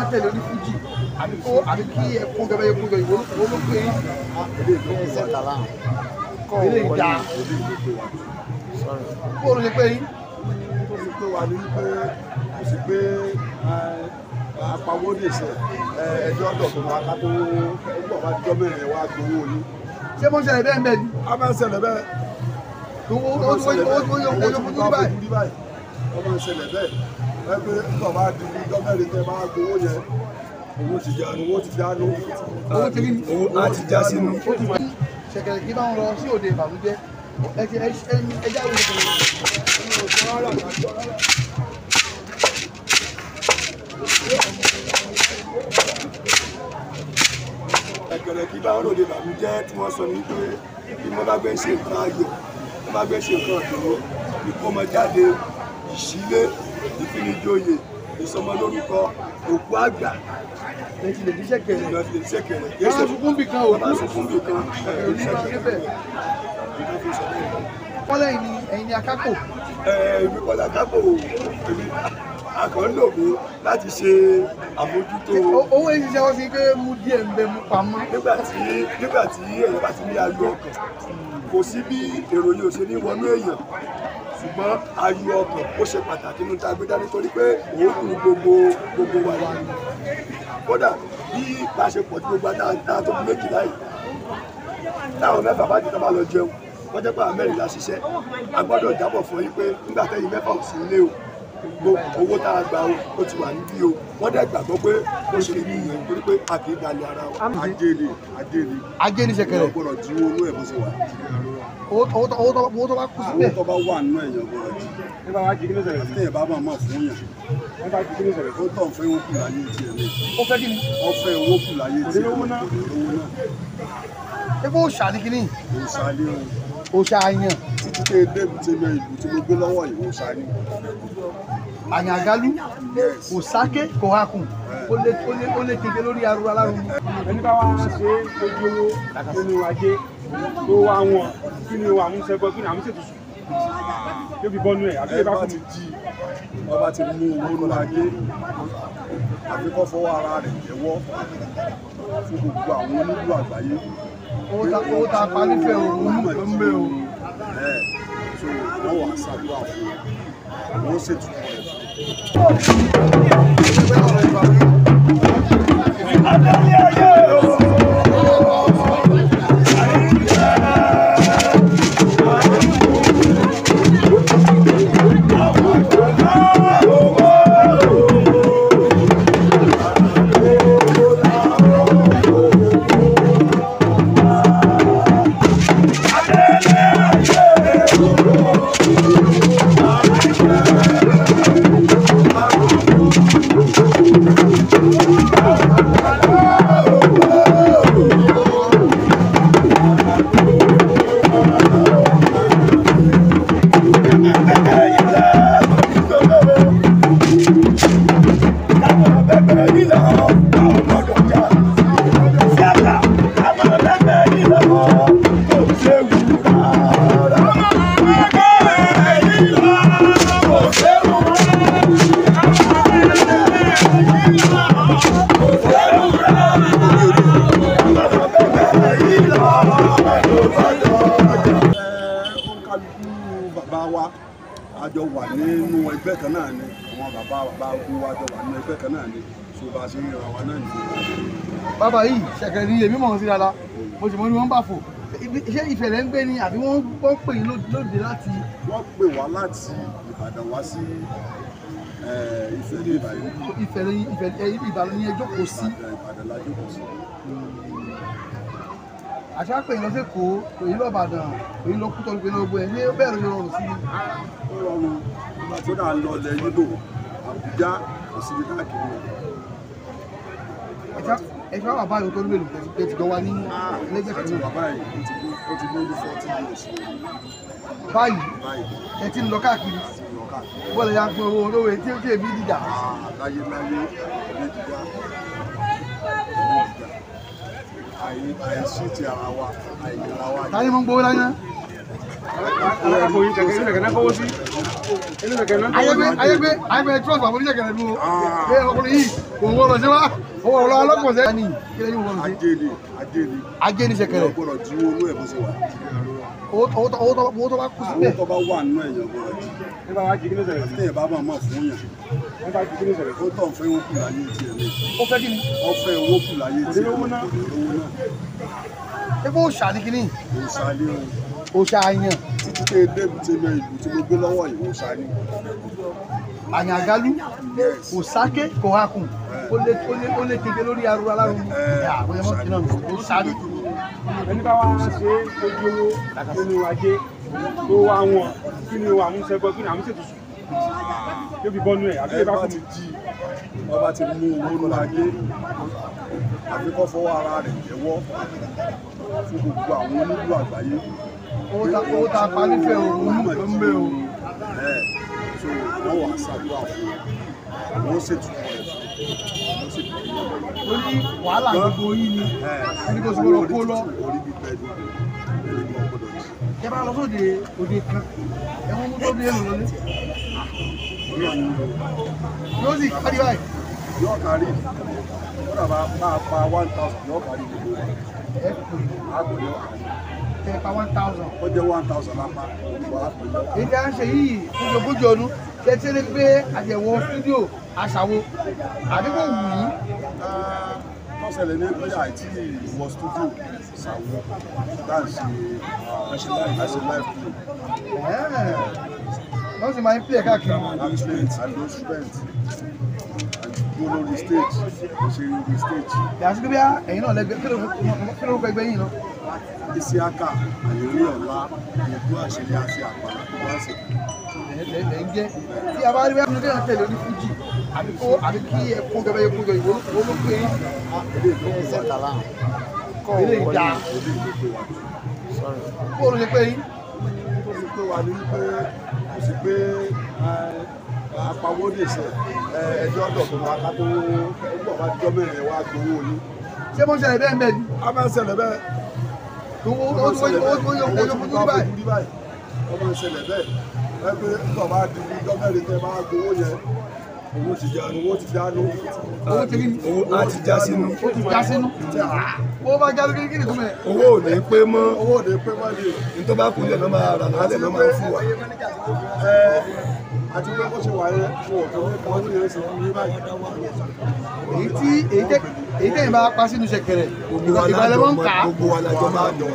máa tẹ̀lé ní fújì àbí kí ẹ̀kọ́ gẹ́gẹ́ yẹ kó jọ ìwọ ló pé ilé ìdá kó ló ṣe pé yín. tó fi pé wà ní pé kò sí pé apawó lè ṣe ẹjọ́ ọ̀dọ̀ tó máa ká tó gbọ̀ bá jọ́ mẹ́rin wá gbowó ní. ṣé mo ń ṣẹlẹ̀ bẹ́ẹ̀ bẹ́ẹ̀ ni. a máa ń ṣẹlẹ̀ bẹ́ẹ̀. owó yóò fojú báyìí. ó máa ń ṣẹlẹ̀ bẹ́ẹ̀ ẹgbẹ́ nígbà bá di jọ́ mẹ́rin tẹ́ bá gbowó yẹn owó ti já ló owó ti rí owó á ti já sínú. ṣẹ̀kẹ̀rẹ̀ kí bá wọn lọ sí òde ìbànújẹ́ ẹjẹ́ àwọn ẹ̀kẹ̀rẹ̀ kí bá wọn lòdì ìbànújẹ́ tí wọ́n sọ ní pé bí wọ́n bá gbé ṣe nǹkan ayọ̀ wọ́n bá gbé ṣe nǹkan ìdùnnú ìkómọjáde ìṣílé ìfinijoyè ìsọmọlórúkọ òkú àgbà lẹ́tí lè díṣẹ́ kẹrẹ̀ yẹ́sẹ̀ sunkún bì kan òkú kọ́lẹ̀ ni ẹ̀yin ni akápò. èmi kọ́lá akápò èmi akọ̀ọ́lò mi láti ṣe àmójútó. owó èyí ṣe wọ́n fi pé mú díẹ̀ ń bẹ mú pamọ́. nígbà tí èèyàn bá ti ní ayọ̀ ọkàn kò sí bí èrò yìí ò ṣe ní wọnú èèyàn ṣùgbọ́n ayọ̀ ọkàn ó ṣe pàtàkì nínú tá a gbé dání torí pé òun kù gbogbo wa ni kódà bí ìbáṣepọ̀ tí gbogbo àtàwọn tó fi méjìlá yìí táwọn mẹ́fà bá jẹ́ tó bá lọ jẹun wọ́n jẹ́ pé àwọn mẹ́rìnlá ṣiṣẹ́ a gbọ́dọ̀ jábọ̀ fún yín pé nígbà tẹ́yìn mẹ́fà ò sí ilé o owó tá a gbà ó ti wà níbí o wọ́n dẹ̀ gbàgbọ́ pé ó ṣe ní ìyẹn torí pé a kì í dalẹ̀ ara wa. ajé ni ṣẹ̀kẹ̀rẹ̀ gbọ́dọ̀ jí owó ẹ̀ bó ṣe wà. owó tó bá kú síbẹ̀. owó tó bá wà nínú ẹ̀yàn gbọ́dọ̀ jí. nígbà wá jí kí ló ṣẹlẹ̀. tẹ́yẹ̀ bá máa fún yàn. wọ́n bá jí kí ló ṣẹlẹ̀. ó tọ̀ fẹ́ owó kù láyé tiẹ̀ ní. ó fẹ́ kí ni. ó fẹ́ owó kù láyé tiẹ̀ owó náà. ebo òṣàlì kìíní. òṣàlì o. òṣàyàn. títí tẹ́ ẹ débi tí mo ìlú tí mo gbé lọ́wọ́ yìí òṣàlì. àyàngálú kò sáké kò hakùn ó lè kéke lórí arúgbó alárùn. ẹni bá wá ṣe ojú owó nínú ajé tó wá wọn kí ni àmúṣẹgbọ kí ni àmúṣètùtù yóò fi bọ́nú ẹ̀ àbí bá ti jí ọba ti mú owó nínú ajé àbí kọ́ fọwọ́ ara rẹ̀ jẹ́wọ́ fún gbogbo àwọn onílù àgbáyé. owó tá a pa nífẹ̀ẹ́ òun ló ń bẹ o. so wọ́n wà ṣàdúrà fún wọ́n ṣètùtù rẹ̀ fún. àjọ wà nínú ẹgbẹ́ kan náà ni àwọn bàbá ogun wa jọ wà nínú ẹgbẹ́ kan náà ni so bá a ṣe ń ra wa náà nìyẹn. bàbá yìí ṣẹ̀kẹ̀rẹ̀ ni èmi mọ̀ ọ́n sí dáadáa mo sì mọ̀ ní wọ́n bá fò ṣé ìfẹ̀lẹ̀ ń gbé ni àbí wọ́n pè yín lóde láti. wọ́n pè wá láti Ìbàdàn wá sí Ifẹ̀ ní Ìbàdàn. Ìbàdàn ni ẹ jókòó sí. Ìbàdàn la jókòó sí. àṣà pè yín lọ sí Èkó pè yín lọ Ìbàdàn pè yín lọ Kútọ́nù pè yín lọ gbọ́ ẹ̀ ní bẹ́ẹ̀ ló rọrùn sí i. ó rọrùn ìgbà tó dáa lọ ilẹ̀ Yíbò Àbújá kò síbi káàkiri rẹ̀. ẹ̀ṣọ́ bàbá yìí tó ń lò tẹ̀sí gan wa ní lẹ́gbẹ̀ẹ́ kan náà. bàbá yìí ó ti lé ní 40 years. báyìí ẹ ti ń lọ káàkiri bọ́ọ̀lù ya fún owó olówó tí ó èmi dìjà. láyé ilé dìjà àìsí ti ara wa àìlera wa. táyé mọ́ ń gbowó láyé. ayẹgbẹ trust àwọn oníṣẹ̀kẹ̀rẹ̀ lu o ọkùnrin yìí òun wọ́n lọ sí wa òun ọ̀rọ̀ ọlọ́pọ̀ sẹ́yìn ní kílẹ̀ yìí wọ́n lọ sí. ajé ní ṣẹ̀kẹ̀rẹ̀. ọgbọ́dọ̀ tí owó inú ẹ̀ bó ṣe wà. owó tó bá kú síbẹ̀. owó tó bá wà nínú ẹ̀yàn gbọ́dọ̀ jí. nígbà wá jí kí ló ṣẹlẹ̀ sí. téèyàn bá máa fún yàn. wọ́n bá jí kí ló ṣẹlẹ̀ sí. ó tọ̀ fẹ́ owó kù láyé tiẹ̀ ní. ó fẹ́ kí ni. ó fẹ́ owó kù láyé tiẹ̀ ní. owó náà. ṣé kó ṣà ní kíní. òṣàlẹ̀ ó ṣà yàn. títí tẹ́ débi tí mo ìlú tí mo gbé lọ́wọ́ yìí òṣàlẹ̀. àyàn àgálú kò sáké kò hakùn ó lé kéke lórí arúgbó alárùn àwọn ẹmọ kìnnà ó sáré. ẹni bá wá ṣe ojú owó nínú ajé tó wá wọn kí ni wàá mú sẹgbọn kí ni àmú ṣètò sùn yóò fi bọ́nú ẹ̀ àbí ẹ bá kú mi. ọba ti mú owó nínú ajé àbí kọ́ fọwọ́ ara rẹ̀ jẹ́wọ́ fún gbogbo àwọn onílù àgbáyé. owó tá a pa nífẹ̀ẹ́ òun ló ń bẹ o. so wọ́n wà ṣàdúrà fún wọ́n ṣètò rẹ̀ ó ní wàhálà gbogbo yìí ni ẹni kò sọ̀rọ̀ kó lọ. orí gbígbẹ́ ni ẹni kò gbọdọ̀ jí. ẹ bá lọ sóde òde kan ẹ mú mú tó dé èlò lọlé. yóò sì kárí báyìí. yóò kárí kódà máa pa 1000 yóò kárí gbogbo rẹ̀. ẹ pè àgbò yóò kárí. é pa 1000. ó jẹ́ 1000 lápá olùkọ́ àpò yóò kárí. èyí tí a ń ṣe yìí fún ogójì ọdún tẹ́tí lé pé àjẹwò fídíò aṣàwò àdúgbò wù yín. wọ́n ṣẹlẹ̀ ní pé àìtí ìwọ stúdíò ṣàwọ̀ dáǹsì live wọ́n sì máa ń pè káàkiri. announcement go lórí stage ṣe lórí stage. yàtọ̀ sí bí ẹ̀yin náà lẹ́gbẹ̀ẹ́ kí ló fẹ́ gbẹ́ yín lọ. Isiaka àyẹ̀wò ọ̀la ìlú àṣírí àti àpàlà tó wá sí. ẹ̀ ń jẹ́ tí a bá rí bẹ́ẹ̀ nígbà tẹ̀lé oní fújì àbí kí ẹ kó jọba ẹ kó jọ ìwé olóògbé yín. ilé ìjà kó o ló ṣe pé yín. tó fi pé wà ní pé kò sí pé apawó lè ṣe ẹjọ́ ọ̀dọ̀ tó máa ká tó gbọ̀ bá jọ́ mẹ́rin wá gbowó yín. ṣé mo ṣẹlẹ̀ bẹ́ẹ̀ bẹ́ẹ̀ ni. a máa ń ṣẹlẹ̀ bẹ́ẹ̀. owó yóò fojú rí báyìí. ọmọ ìṣẹ̀lẹ̀ bẹ́ẹ̀ ẹgbẹ́ tó bá di jọ́ mẹ́rin tẹ́ bá gbowó yẹn owó ti já nù. owó ti rí ni. owó á ti já sínú. ó ti já sínú. owó bá já lórí kí ni tó mẹ́. owó ò ní pé mọ́ ni nítorí bá kúnlẹ̀ lọ́ máa rà lálẹ́ lọ́ máa fún wa. àti pé bó ṣe wà yẹn fún ọ̀tọ̀ nípa ọdún yẹn ṣe fún yín báyìí. èyí tẹ̀yìn bá pa sínú ṣẹ̀kẹ̀rẹ̀ ìgbàlẹ̀ mọ́ ń kà á. gbogbo wa lájọ máa jọ.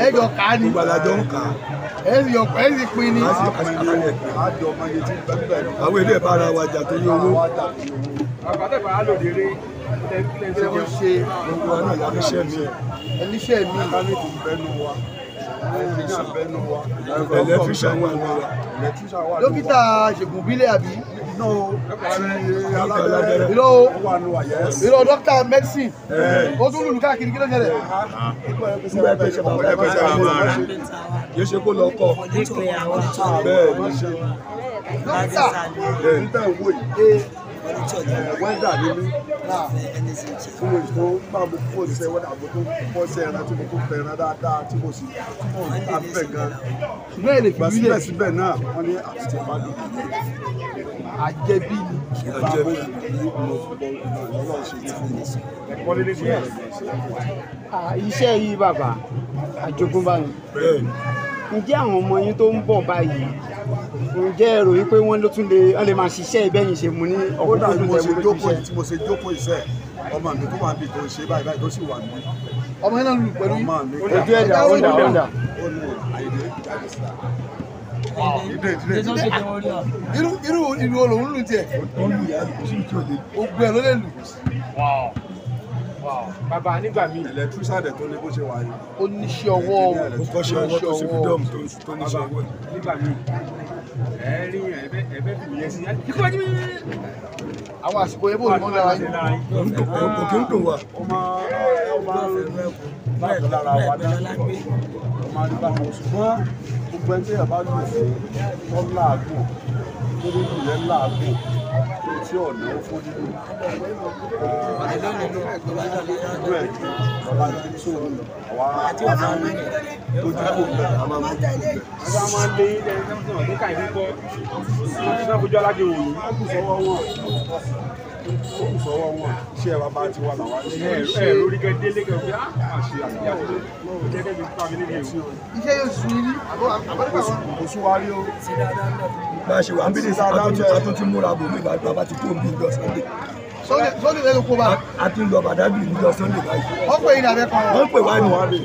ẹ jọ kà á ni. gbogbo wa lájọ ń kà á. ẹ sì pín ni. àjọ ọmọ yẹn ti bẹ́ẹ̀ ni. àwọn ilé ìbára wa jà tó ní owó. àbátẹ̀bà á lòdì rí ṣe wọ́n ṣe gbogbo wa náà láti ṣẹ́ mi. ẹníṣẹ́ mi. mẹkáníìkì bẹ́nu wa. bẹ́nu wa. ẹlẹ́tíríṣàn wà ní wa. dókítà ṣègùn bílẹ̀ àbí. ìlọ dókítà medicine ó tún lùlù káàkiri kí ló ṣẹlẹ̀. yóò ṣe kó lọ kọ bẹ́ẹ̀ ni ṣe dókítà nígbà wo yìí wẹ́dà nínú tí mo tó máa mú fún òṣìṣẹ́ wẹ́dà mo tó pọ́ sí ẹran tí mo tó fẹ́ ẹran dáadáa tí mo sì ta fẹ́ gan. ṣùgbọ́n èlé fi bílẹ̀ síbẹ̀ náà wọ́n ní àtúntò bá dùn. àjẹbí ni. àjẹbí iṣẹ́ yìí bàbá àjogúnbá ni. ǹjẹ́ àwọn ọmọ yín tó ń bọ̀ báyìí ǹjẹ́ ẹ rò wípé wọ́n lè máa ṣiṣẹ́ ìbẹ́yìn ṣe mú ní ọkùnrin tó ń tẹ̀wé tí mo ṣe jókòó iṣẹ́ ọmọ mi tó wà níbi tó ń ṣe báyìí tó sì wà níbi. ọmọ yẹn náà lù pẹ̀lú ọmọ mi ojú ẹ̀dá ọ̀dà ọ̀dà. irú ìlú olóhùn lù tiẹ̀. ogun ẹ̀ ló lè lù. bàbá nígbà míì ẹlẹtírísà dẹ̀ tó ní bó ṣe wà yìí. ó níṣẹ́ ọwọ́ ó kọ́ṣẹ́ ọwọ́ tó ṣe fídọ́ọ̀mù tó níṣẹ́ ọwọ́. nígbà míì rí ẹ̀bẹ́ fi yẹ sí àwọn àsìkò yẹn bó ní wọ́n lára yín. kò kí ń dùn wá. ọmọ báyìí lára wa dá ọmọ àdúgbò ṣùgbọ́n gbogbo ẹni tí ẹ bá lù fún wọn láàgùn tó ní ìlú yẹn láàgùn tí ọ̀nà ó fún nínú bàbá tí tó àwa lójú kò bẹ̀ a máa mú un bẹ̀. a máa lé ilẹ̀ ní káyìí púpọ̀ tí wọ́n fojú alájẹ òòlù wọ́n kù sọ́wọ́ wọn. ó kù sọ́wọ́ wọn iṣẹ́ wa bá ti wà làwọn ṣe lórí gẹ́gẹ́ lẹ́gẹ̀ẹ́ bí a ṣe àṣeyàṣe gẹ́gẹ́ bí pàmì nílé ìwé. iṣẹ́ yóò sùn ní àbọ̀dẹ́gbà wọn. kò sún wa rí o. bá a ṣe wà ń bí ní àtúntí múra bò mí bàbá ti kó mi lọ Sunday. Sunday lẹ́nu kó bá. a ti ń lọ Badagry ní lọ Sunday báyìí. wọ́n pè é ní abẹ́ kan. wọ́n pè wá ní.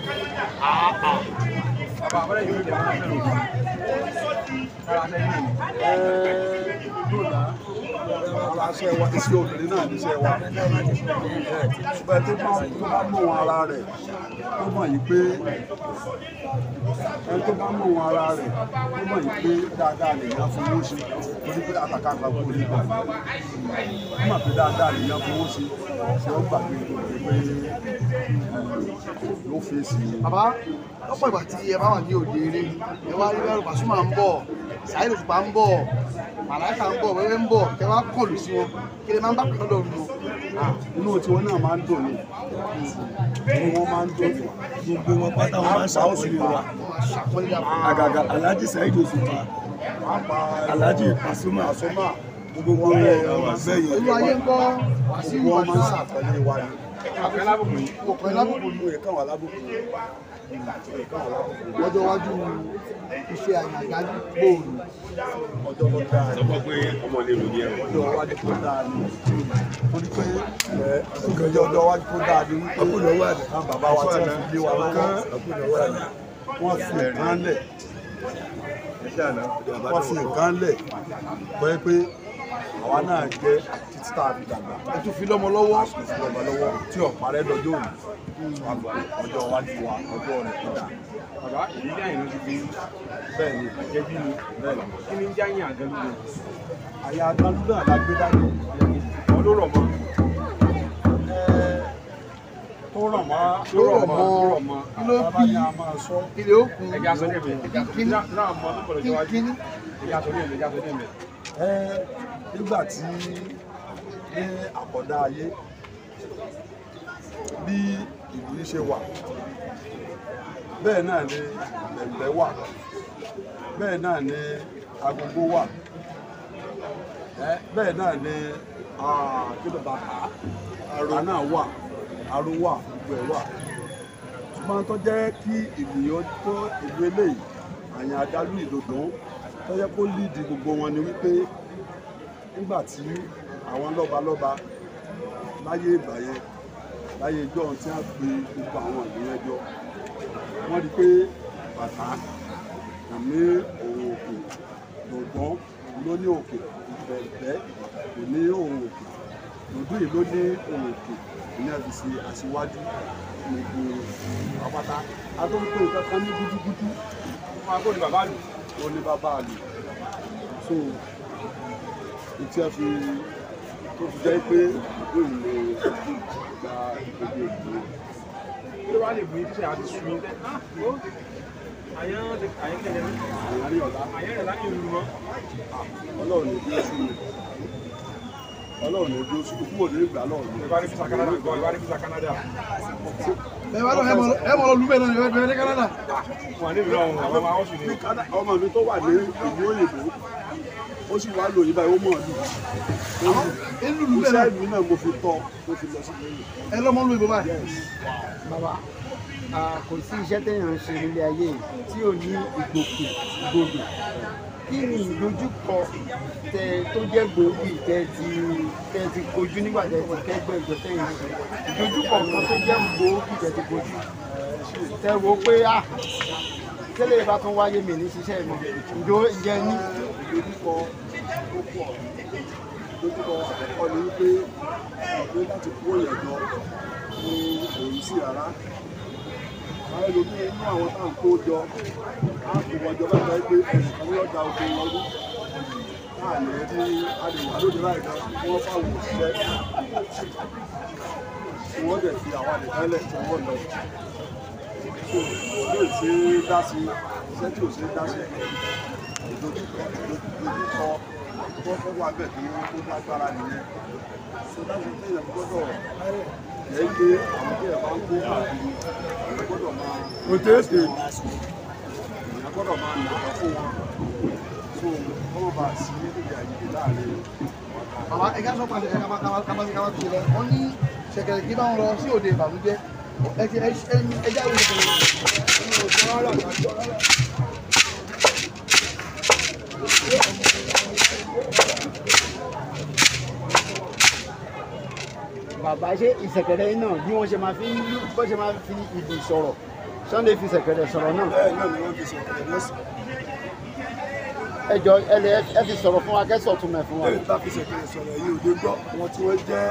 Aláṣẹ wa iṣẹ́ obìnrin náà níṣẹ́ wa ṣùgbọ́n tó bá mọ̀ wọn ara rẹ̀ tó mọ̀ yìí pé ẹni tó bá mọ̀ wọn ara rẹ̀ tó mọ̀ yìí pé dáadáa lèèyàn fowó ṣe torí pé àtàkà àgbàgbọ́ lè gbà ó mọ̀ pé dáadáa lèèyàn fowó ṣe ṣé ó gbàgbé pé ló fèsì. Bàbá lọ́pọ̀ ìgbà tí ẹ bá wà ní òde eré ẹ wá rí bẹ́rù Pasuma ń bọ̀ Saheed Òṣùpá ń bọ̀ Màláíkà ń bọ̀ wẹ́wẹ́ ń bọ̀ kẹ wá kọlù sí wọn kí lè máa ń bá kàn lọ́rùn lọ. inú tiwọn náà máa ń dùn ní inú wọn máa ń dùn gbogbo wọn pátá wọn máa ń ṣàkóso wa. àgàgà Alhaji Saheed Òṣùpá Alhaji Pasuma gbogbo wọn bẹ́ẹ̀ yẹn. olú ayé ń kọ́ Wasiu wọn máa ń Pasuma. ṣàtọ́lé wa ni. ọkùnrin lábùkù ìwé káwọn alábùkù lọ́jọ́ iwájú iṣẹ́ àyàngájú gbòòrò. ọjọ́ tó dáa sọ pé ọmọ lè ròyìn ẹ̀rọ. ọjọ́ iwájú tó dáa ni torí pé ọjọ́ iwájú tó dáa ni wípé ọkùnrin wà ní. àwọn bàbá wa tí wọ́n fi lé wa lọ́wọ́ ọkùnrin wà ní. wọ́n fi nǹkan lẹ̀ wọ́n fi nǹkan lẹ̀ pé pé àwa náà jẹ́ títí tá a fi dàgbà ẹ tún fi lọ́mọ lọ́wọ́. lọ́wọ́ lọ́wọ́ tí ọ̀parẹ́ lọ́jọ́ òní ọjọ́ iwájú wa ọjọ́ rẹ̀ tó dáa. bàbá ìdílé àyìnbó ti fi bẹ́ẹ̀ ni àjẹbí ni bẹ́ẹ̀ ni kí ni ń jáyìn àgẹlúgbò àyà àgbàlú náà la gbé dání wọn ló rọ̀ mọ́ tó rọ̀ mọ́ kí ló bàbá bí ni a máa sọ ilé òkun ẹja sọ dé mi kíní náà mọ tó gbọ́dọ̀ jọwájú kíní. ẹja sọ dé mi ẹja sọ dé mi. nígbà tí ní àkọ́dá ayé bí ìlú yìí ṣe wà bẹ́ẹ̀ náà ni ẹ̀gbẹ́ wà bẹ́ẹ̀ náà ni agogo wà bẹ́ẹ̀ náà ni kílò bàtà àrò náà wà àrò wà gbogbo ẹ̀ wà ṣùgbọ́n tó jẹ́ kí ènìyàn tó ìlú eléyìí àyàn àjálù ìdòdó tó yẹ kó líìdì gbogbo wọn ni wípé nígbà tí àwọn lọ́balọ́ba láyé ìgbà yẹn láyé ìjọ tí wọ́n pe gbogbo àwọn ìlú yẹn jọ wọ́n rí pé bàtà kò ní òun òkè gbọ̀ngbọ́n ló ní òkè ìbẹ̀ẹ̀bẹ́ kò ní òun òkè lòdù yìí ló ní òun òkè ní ẹ̀fì sí aṣíwájú gbogbo àpáta adóńtò kankan ní gúdúgúdú fún akó ni bàbá lù ó ní bàbá àlè so ìtí ẹ fi tó fi jẹ́ pé ìlú ìlú gba gbogbo ìlú kí ló wá lè gbé iṣẹ́ àti sùn yín tẹ́ àyàn kẹ̀lẹ́ ní àárín ọ̀la àyàn rẹ̀ láti ìlú mọ́. ọlọ́run ní bí ó sùn mí ọlọ́run ní bí ó sùn kúrò ní ìgbà náà ní. ìbárí fisa Canada gbọ́ ìbárí fisa Canada. ẹ wá lọ ẹ mọ lọ lúbẹ̀ náà ẹ bẹ̀rẹ̀ ní Canada. wọn nílùú ọ̀hún àwọn ọmọ ọ̀sùn ni. ọmọ mi tó wà ní ìlú òyìnbó ó sì wá lò yí báyìí ó mọ̀ ọ́ inú lù lúbẹ̀ iṣẹ́ náà ìlú náà mo fi tọ́ mo fi lọ sí lẹ́yìn. ẹ lọ́mọ lu ìbò báyìí. bàbá kò sí iṣẹ́ téèyàn ń ṣe nílé ayé yìí tí ò ní ìgbòkègbodò kí ni ìdojúkọ tẹ tó jẹ́ gbòógì tẹ ti kojú nígbà tẹ ti kẹ́gbẹ́ ìjọ tẹ̀yìn ṣe ìdojúkọ kan tó jẹ́ gbòógì tẹ ti kojú tẹ wo pé tẹ́lẹ̀ bá tún wáyé mi ní ṣiṣẹ́ mi ìjẹ ní. ìdojúkọ tó pọ̀ ìdojúkọ àkọ́kọ́ ni wípé ìgbé láti kó ìyẹ̀jọ ní òun sí rárá àwọn ẹlòmíín inú àwọn tá à ń kó jọ á kó wọn jọ bá gbé ẹnìkan ní ọjà oko wọn rú láàyè ní àdìwà lóde láì kan wọ́n fáwọn òṣìṣẹ́ tí wọ́n dẹ̀ fi àwọn àdìkálẹ̀ tí wọ́n lọ so yóò ṣe é dá sí iṣẹ́ tí ò ṣe é dá sí ìdojúkọ tó fẹ́ wà bẹ́ẹ̀ tó lágbára nìyẹn so láti fi èèyàn gbọ́dọ̀ jẹ́ pé àwọn tí ẹ̀ bá ń kó káàkiri èèyàn gbọ́dọ̀ máa èèyàn gbọ́dọ̀ máa nà á fún wọn so kọ́mọ̀ bá sí níbi àyíké láàrin ọ̀tá bàbá ẹ̀ka sọ pàṣẹ ẹ̀ka kábàtì ṣe lọ wọ́n ní ṣẹ̀kẹ̀rẹ̀ kí bá wọn lọ sí òde ìbànújẹ́ ẹja ìwé bàbá ṣe ìṣẹ̀kẹ̀rẹ̀ náà bí wọ́n ṣe máa fi ìlù sọ̀rọ̀ Sunday fi ṣẹ̀kẹ̀rẹ̀ sọ̀rọ̀ náà. bẹ́ẹ̀ náà ni wọ́n fi ṣẹ̀kẹ̀rẹ̀ náà sọ̀rọ̀. ẹ jọ ẹ fi sọ̀rọ̀ fún wa kẹ́sọ̀ tún mẹ́ fún wa. bẹ́ẹ̀ bá fi ṣẹ̀kẹ̀rẹ̀ sọ̀rọ̀ yìí ò lè gbọ́ wọn tí wọ́n jẹ́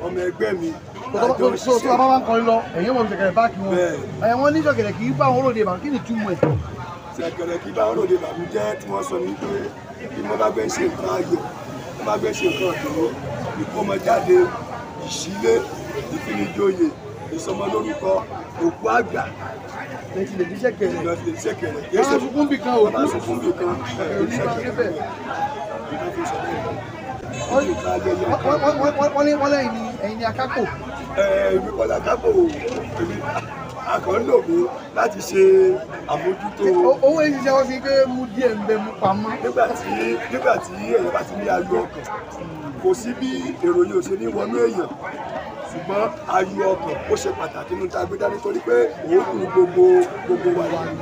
ọmọ ẹgbẹ́ mi. tó tí bàbá bá ń kọrin lọ ẹ̀yìn wọn ṣẹ̀kẹ̀rẹ̀ báàkì wọn ẹ̀yìn wọn ní ṣẹ̀kẹ̀rẹ̀ kì í bá wọn ròde ìbànú kí ni túmọ̀ ẹ̀. ṣẹ̀kẹ̀rẹ̀ kì í bá wọn ròde ìbànú jẹ́ tí wọ́n sọ ní pé bí wọ́n bá gbé ṣe nǹkan ayọ̀ wọ́n bá gbé ṣe nǹkan ọ̀dọ́ ìkómọjáde ìṣílé ìfinijoyè ìsọmọlórúkọ òkú àgbà lẹ́tí lè díṣẹ́ kẹrẹ̀ lọ́dún ìṣẹ̀kẹ̀rẹ̀ yẹ́sẹ̀ sunkún bì kan òkú sunkún bì kan ìṣẹ̀kẹ̀rẹ̀ wọ́n lẹ́yìn ni ẹ̀yin ni akápò. èmi kọ́ la kápò èmi akọ̀ńdò mi láti ṣe àmójútó. owó èyí ṣe wọ́n sí pé mú díẹ̀ ń bẹ mú pamọ́. nígbà tí èèyàn bá ti ní ayọ̀ ọkàn kò sí bí èrò yìí ò ṣe ní wọnú èèyàn ṣùgbọ́n ayọ̀ ọkàn ó ṣe pàtàkì nínú tá a gbé dání torí pé òun gbogbo wa wà ní.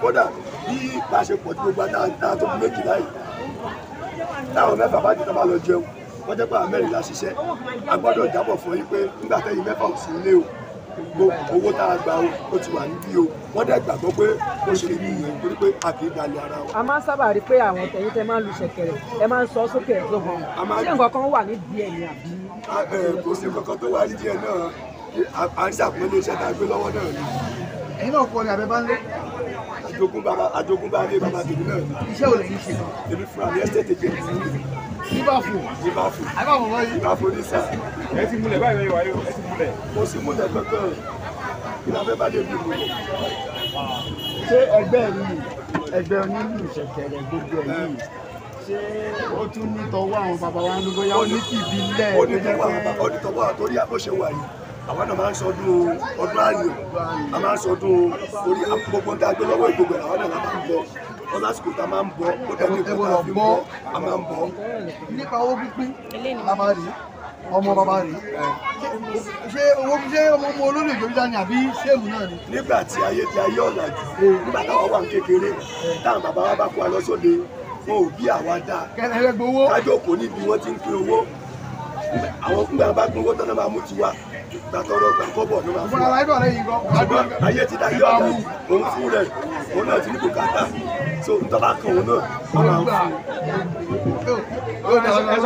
kódà bí bá ṣe pọ̀ tí gbogbo àtàwọn tó bí méjìlá yìí táwọn mẹ́fà bá jẹ́ tó bá lọ jẹun wọ́n jẹ́ pé àwọn mẹ́rìnlá ṣiṣẹ́ a gbọ́dọ̀ jábọ̀ fún yín pé nígbà tẹ́yìn mẹ́fà ò sí ilé o owó tá a gbà ó ti wà níbí o wọ́n dẹ̀ gbàgbọ́ pé ó ṣe ní ìyẹn torí pé a kì í dalẹ̀ ara wa. a máa ń sábà rí pé àwọn tẹ̀yìn tẹ máa ń lu ṣẹ̀kẹ̀rẹ̀ ẹ máa ń sọ sókè ẹ̀ tó hàn ṣé nǹkan kan wà nídìí ẹ̀ ní àbí. kò sí nǹkan tó wà nídìí ẹ̀ náà à ń ṣàpọ́nlé iṣẹ́ tá a gbé lọ́wọ́ náà ni. ẹ̀yin náà kọ́ ni àbẹ bá ń lé. àjogúnbá lé bàbá tèmi náà ni. iṣẹ́ ò lè ní ṣe kan. èmi fúnra mi ẹ́sítẹ́ẹ̀tì kejì Liverpool Liverpool ní sáà. ẹ ti múlẹ̀ báyìí wáyé ẹ ti múlẹ̀. mo sì múlẹ̀ kankan ìlànà bá dé bí mo. ṣé ẹgbẹ́ yìí ẹgbẹ́ onílù ṣẹ̀kẹ̀rẹ̀ gbogbo ẹ̀ yìí ṣé ó tún ní tọwọ́ àwọn bàbá wa ní bóyá ó ní tìbí lẹ̀ ó ní tọwọ́ àtòrí àbọ̀ṣe wà yìí àwọn náà máa ń sọdún ọdún ààyè a máa ń sọdún orí gbogbo ń dágbé lọ́wọ́ ìgbogbo àwọn náà máa ń bọ̀ ọ lásìkò tá a máa ń bọ̀ ó dẹ̀ ní ìgbà tá a fi bọ̀ a máa ń bọ̀. nípa owó pínpín bàbá rí ọmọ bàbá rí ṣé ọmọ olórí ìjọba ni àbí ṣéèmù náà ni. nígbà tí ayé ọ̀làjú nígbà táwọn wà ní kékeré táwọn bàbá wa bá kó wa lọ sóde wọn ò bí àwa dáa kájọpọ̀ níbi wọ́n ti ń pín owó àwọn fúngbà bá pín owó tán náà máa mú tiwa gbàtọrọ gbàkọ́bọ̀ ló máa fún wa. ṣùgbọ́n ayé ti dá yọ ọ̀la òun fún rẹ̀ òun náà ti ní bùkátà so ntọ́ba kan òun náà wọ́n máa ń fún. ẹ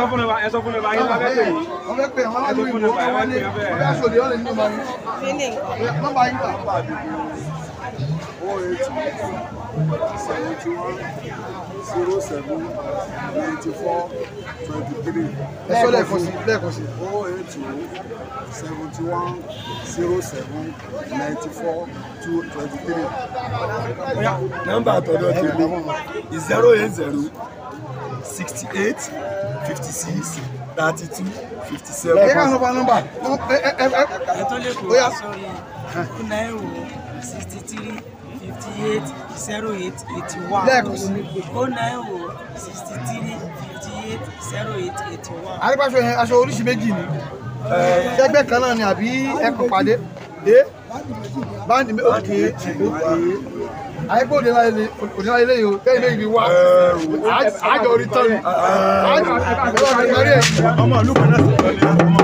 sọ fún mi bá yín bá fẹ́ pè yín. wọ́n fẹ́ pè wọ́n láti ìwò wọ́n ní wọ́n fẹ́ sọ̀dẹ̀ wọ́n lè ní ìmọ̀ yín. nọ́mbà yín kà. 081 07 94 23. ẹ sọ lẹ́ẹ̀kan sí. 081 07 94 23. nọ́mbà àtọ̀dọ̀ tèmi 080 68 56 32 57. ẹ ká sọ fún nọ́mbà. ẹ tó lè kó sórí 090 63 58 08 81. lẹ́ẹ̀kan sí. 090 63 58 08 81. àrígbàṣọ yẹn aṣọ oríṣi méjì ni ẹgbẹ́ kan náà ni àbí ẹkùn pàdé báńdì òkè àyíkó òdìlá ilé yìí kẹ́yìn lè wá àjọ orí tán ni ọmọ ìlú kan náà ti lọ ní ọmọ